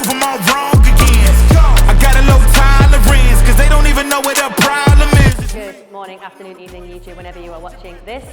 prove them all wrong again. I got a low tolerance, cause they don't even know what the problem is. Good morning, afternoon, evening, YouTube, whenever you are watching this.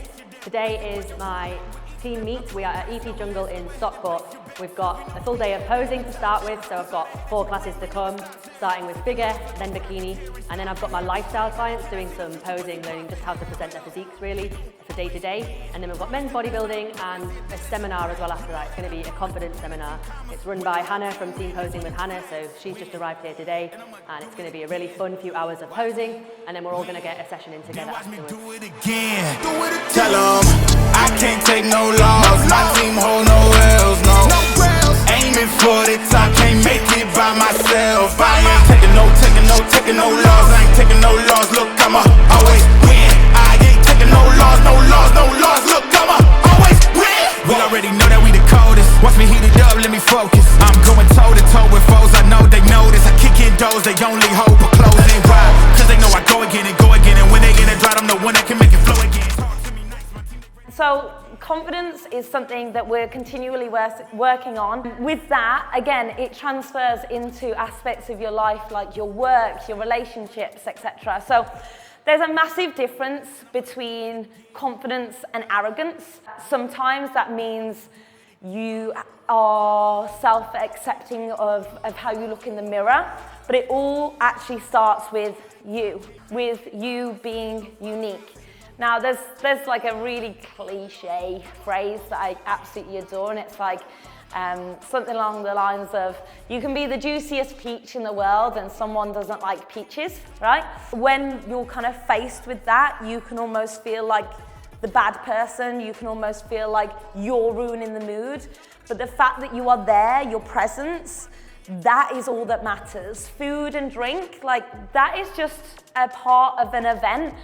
Today is my team meet. We are at EP Jungle in Stockport. We've got a full day of posing to start with, so I've got 4 classes to come, starting with figure, then bikini, and then I've got my lifestyle clients doing some posing, learning just how to present their physiques really for day to day. And then we've got men's bodybuilding and a seminar as well after that. It's going to be a confidence seminar. It's run by Hannah from Team Posing with Hannah, so she's just arrived here today, and it's going to be a really fun few hours of posing, and then we're all going to get a session in together afterwards. Do it again. Tell them I can't take no loss. My team hold no L's, no. Aiming for the top, can't make it by myself. I ain't taking no loss. I ain't taking no loss. Look, I'ma always win. I ain't taking no loss. Look, I'ma always win. We already know that we the coldest. Watch me heat it up, let me focus. I'm going toe to toe with foes. I know they notice. I kick in doors, they only hope for closing. Why? Cause they know I go again and go again. And when they in a drought, I'm the one that can make it flow again. So confidence is something that we're continually working on. With that, again, it transfers into aspects of your life like your work, your relationships, etc. So there's a massive difference between confidence and arrogance. Sometimes that means you are self-accepting of how you look in the mirror, but it all actually starts with you being unique. Now, there's like a really cliche phrase that I absolutely adore, and it's like something along the lines of, you can be the juiciest peach in the world and someone doesn't like peaches, right? When you're kind of faced with that, you can almost feel like the bad person, you can almost feel like you're ruining the mood, but the fact that you are there, your presence, that is all that matters. Food and drink, like that is just a part of an event.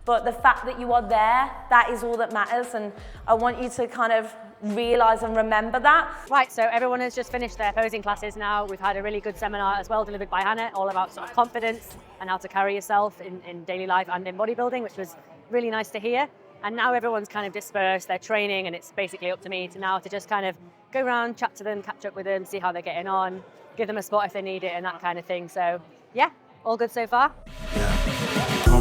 But the fact that you are there, that is all that matters, and I want you to kind of realise and remember that. Right, so everyone has just finished their posing classes now. We've had a really good seminar as well, delivered by Hannah, all about sort of confidence and how to carry yourself in daily life and in bodybuilding, which was really nice to hear. And now everyone's kind of dispersed, they're training, and it's basically up to me to just kind of go around, chat to them, catch up with them, see how they're getting on, give them a spot if they need it and that kind of thing. So yeah, all good so far.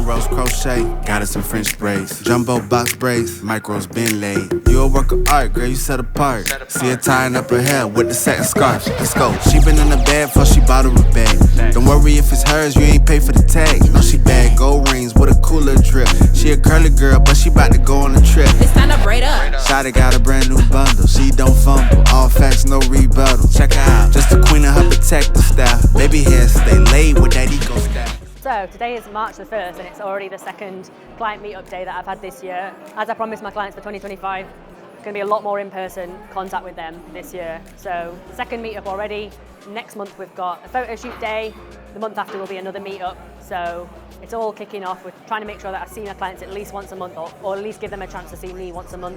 Rose crochet, got us some French braids, jumbo box braids, micros been laid. You a work of art, girl, you set apart. See her tying up her hair with the satin scarf. Let's go. She been in the bed before she bought her a bag. Don't worry if it's hers, you ain't pay for the tag. No, she bad gold rings with a cooler drip. She a curly girl, but she about to go on a trip. It's time to braid up. Shawty got a brand new bundle. She don't fumble, all facts, no rebuttal. Check her out, just the queen of her protective style. Baby hair stay laid with that eco style. So today is March the 1st, and it's already the second client meetup day that I've had this year. As I promised my clients for 2025, it's going to be a lot more in-person contact with them this year. So second meetup already. Next month we've got a photo shoot day. The month after will be another meetup. So it's all kicking off. We're trying to make sure that I see my clients at least once a month, or at least give them a chance to see me once a month.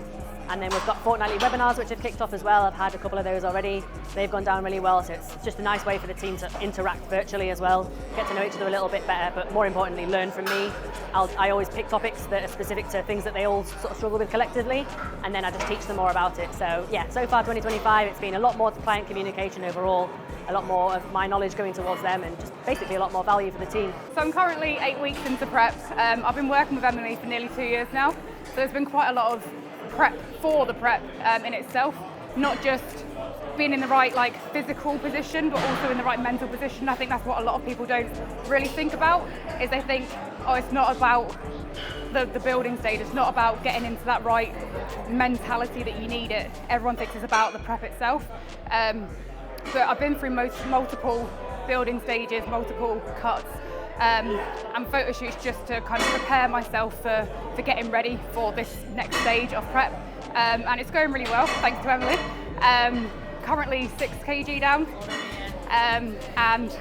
And then we've got fortnightly webinars, which have kicked off as well. I've had a couple of those already. They've gone down really well, so it's just a nice way for the team to interact virtually as well, get to know each other a little bit better, but more importantly, learn from me. I always pick topics that are specific to things that they all sort of struggle with collectively, and then I just teach them more about it. So yeah, so far 2025, it's been a lot more client communication overall, a lot more of my knowledge going towards them, and just basically a lot more value for the team. So I'm currently 8 weeks into prep. I've been working with Emily for nearly 2 years now, so there's been quite a lot of prep for the prep in itself, not just being in the right physical position, but also in the right mental position. I think that's what a lot of people don't really think about, is they think, oh, it's not about the building stage, it's not about getting into that right mentality that you need it. Everyone thinks it's about the prep itself. But I've been through multiple building stages, multiple cuts, and photo shoots just to kind of prepare myself for getting ready for this next stage of prep. And it's going really well, thanks to Emily. Currently 6 kg down, and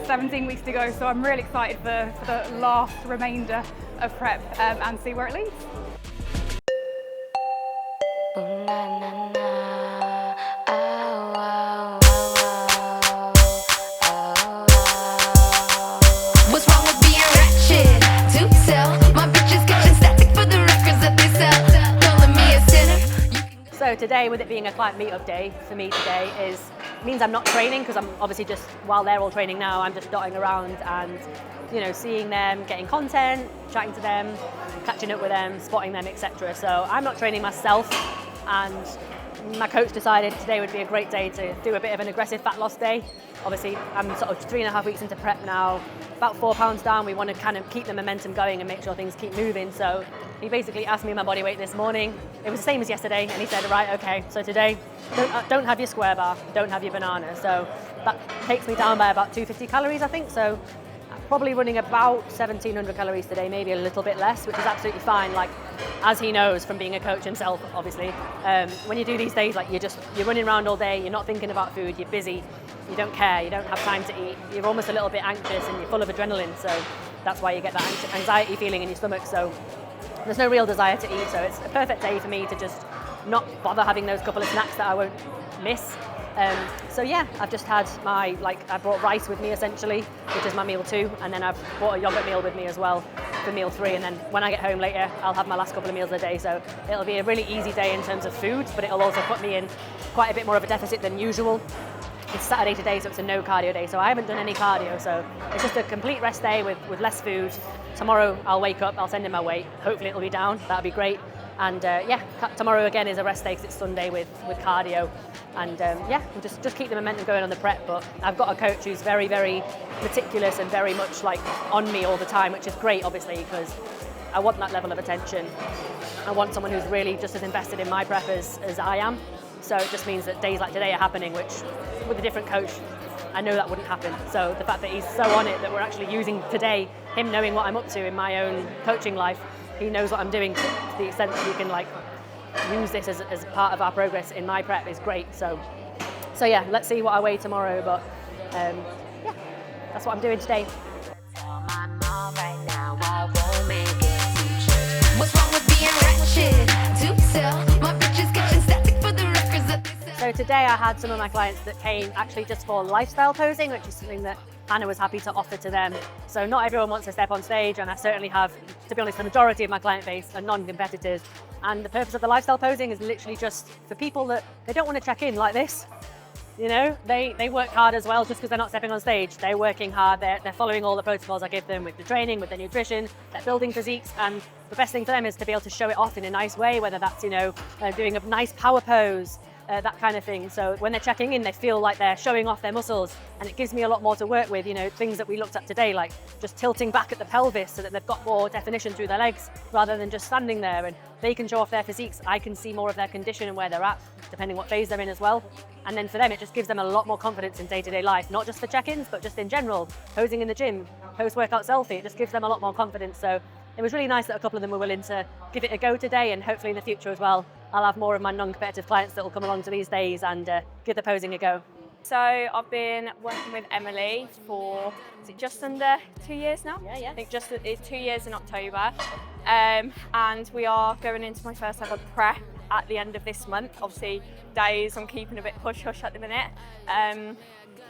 17 weeks to go, so I'm really excited for the last remainder of prep and see where it leads. So today, with it being a client meetup day, for me today is means I'm not training, because I'm obviously just, while they're all training now, I'm just dotting around and, you know, seeing them, getting content, chatting to them, catching up with them, spotting them, etc. So I'm not training myself, and my coach decided today would be a great day to do a bit of an aggressive fat loss day. Obviously, I'm sort of 3.5 weeks into prep now, about 4 pounds down. We want to kind of keep the momentum going and make sure things keep moving. So he basically asked me my body weight this morning. It was the same as yesterday, and he said, right, okay, so today, don't have your square bar, don't have your banana. So that takes me down by about 250 calories, I think. So probably running about 1,700 calories today, maybe a little bit less, which is absolutely fine. Like, as he knows from being a coach himself, obviously, when you do these days, like you're running around all day, you're not thinking about food, you're busy, you don't care, you don't have time to eat, you're almost a little bit anxious and you're full of adrenaline. So that's why you get that anxiety feeling in your stomach. So there's no real desire to eat. So it's a perfect day for me to just not bother having those couple of snacks that I won't miss. So yeah, I've just had I brought rice with me essentially, which is my meal 2, and then I've brought a yogurt meal with me as well for meal 3, and then when I get home later, I'll have my last couple of meals a day. So it'll be a really easy day in terms of food, but it'll also put me in quite a bit more of a deficit than usual. It's Saturday today, so it's a no cardio day, so I haven't done any cardio, so it's just a complete rest day with less food. Tomorrow I'll wake up, I'll send in my weight, hopefully it'll be down, that'll be great. And yeah, tomorrow again is a rest day because it's Sunday with cardio. And yeah, we'll just keep the momentum going on the prep. But I've got a coach who's very, very meticulous and very much like on me all the time, which is great, obviously, because I want that level of attention. I want someone who's really just as invested in my prep as I am. So it just means that days like today are happening, which with a different coach, I know that wouldn't happen. So the fact that he's so on it that we're actually using today, him knowing what I'm up to in my own coaching life, he knows what I'm doing to the extent that we can like use this as part of our progress in my prep is great. So yeah, let's see what I weigh tomorrow. But yeah, that's what I'm doing today. What's wrong with being ratchet? Do tell my bitches getting static for the records that they sell. So today I had some of my clients that came actually just for lifestyle posing, which is something that Hannah was happy to offer to them. So not everyone wants to step on stage, and I certainly have, to be honest, the majority of my client base are non-competitors. And the purpose of the lifestyle posing is literally just for people that they don't want to check in like this. You know, they work hard as well, just because they're not stepping on stage. They're working hard, they're following all the protocols I give them with the training, with their nutrition, they're building physiques, and the best thing for them is to be able to show it off in a nice way, whether that's, you know, doing a nice power pose, that kind of thing. So when they're checking in, they feel like they're showing off their muscles, and it gives me a lot more to work with, you know, things that we looked at today, like just tilting back at the pelvis so that they've got more definition through their legs rather than just standing there, and they can show off their physiques. I can see more of their condition and where they're at, depending what phase they're in as well. And then for them, it just gives them a lot more confidence in day-to-day life, not just for check-ins, but just in general, posing in the gym, post-workout selfie, it just gives them a lot more confidence. So it was really nice that a couple of them were willing to give it a go today, and hopefully in the future as well, I'll have more of my non-competitive clients that will come along to these days and give the posing a go. So I've been working with Emily for, is it just under 2 years now? Yeah. I think it's 2 years in October. And we are going into my first ever prep at the end of this month. Obviously, days I'm keeping a bit hush-hush at the minute. I've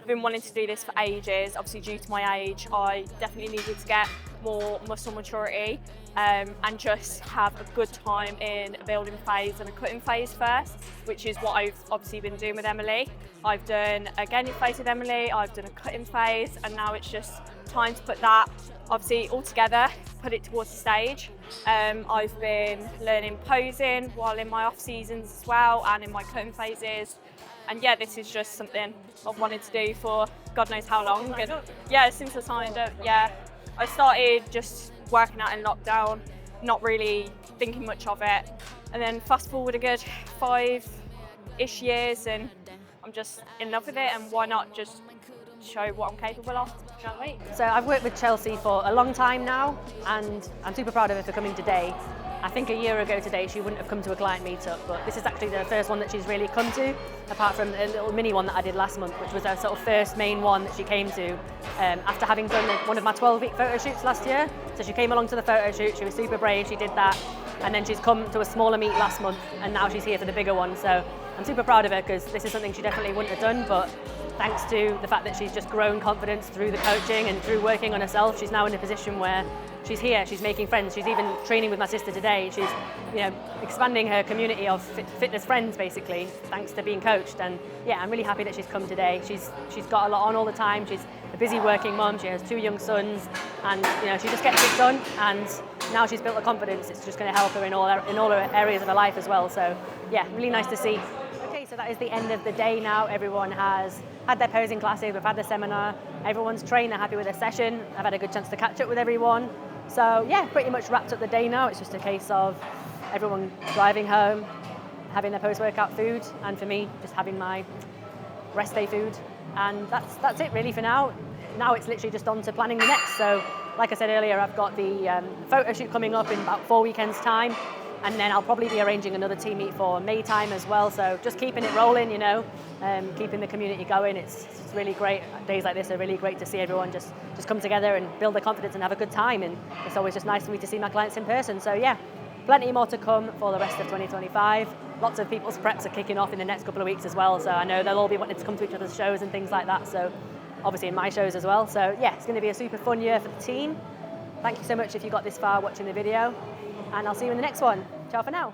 been wanting to do this for ages. Obviously, due to my age, I definitely needed to get more muscle maturity and just have a good time in a building phase and a cutting phase first, which is what I've obviously been doing with Emily. I've done a gaining phase with Emily, I've done a cutting phase, and now it's just time to put that obviously all together, put it towards the stage. I've been learning posing while in my off seasons as well and in my cutting phases. And yeah, this is just something I've wanted to do for God knows how long. And yeah, since I signed up, yeah. I started just working out in lockdown, not really thinking much of it. And then fast forward a good 5-ish years and I'm just in love with it, and why not just show what I'm capable of. Can't wait. So I've worked with Chelsea for a long time now, and I'm super proud of her for coming today. I think a year ago today she wouldn't have come to a client meetup, but this is actually the first one that she's really come to, apart from a little mini one that I did last month, which was her sort of first main one that she came to after having done one of my 12-week photo shoots last year. So she came along to the photo shoot, she was super brave, she did that, and then she's come to a smaller meet last month, and now she's here for the bigger one. So I'm super proud of her because this is something she definitely wouldn't have done, but thanks to the fact that she's just grown confidence through the coaching and through working on herself. She's now in a position where she's here, she's making friends, she's even training with my sister today. She's, you know, expanding her community of fitness friends basically, thanks to being coached. And yeah, I'm really happy that she's come today. She's got a lot on all the time. She's a busy working mum. She has 2 young sons, and you know, she just gets it done. And now she's built a confidence. It's just going to help her in all her areas of her life as well. So yeah, really nice to see. Okay, so that is the end of the day now. Everyone has had their posing classes, we've had the seminar, everyone's trained, they're happy with their session. I've had a good chance to catch up with everyone. So yeah, pretty much wrapped up the day now. It's just a case of everyone driving home, having their post-workout food, and for me, just having my rest day food. And that's it really for now. Now it's literally just on to planning the next. So like I said earlier, I've got the photo shoot coming up in about 4 weekends time. And then I'll probably be arranging another team meet for May time as well. So just keeping it rolling, you know, keeping the community going. It's really great. Days like this are really great to see everyone just come together and build their confidence and have a good time. And it's always just nice for me to see my clients in person. So yeah, plenty more to come for the rest of 2025. Lots of people's preps are kicking off in the next couple of weeks as well. So I know they'll all be wanting to come to each other's shows and things like that. So obviously in my shows as well. So yeah, it's going to be a super fun year for the team. Thank you so much if you got this far watching the video. And I'll see you in the next one. Ciao for now.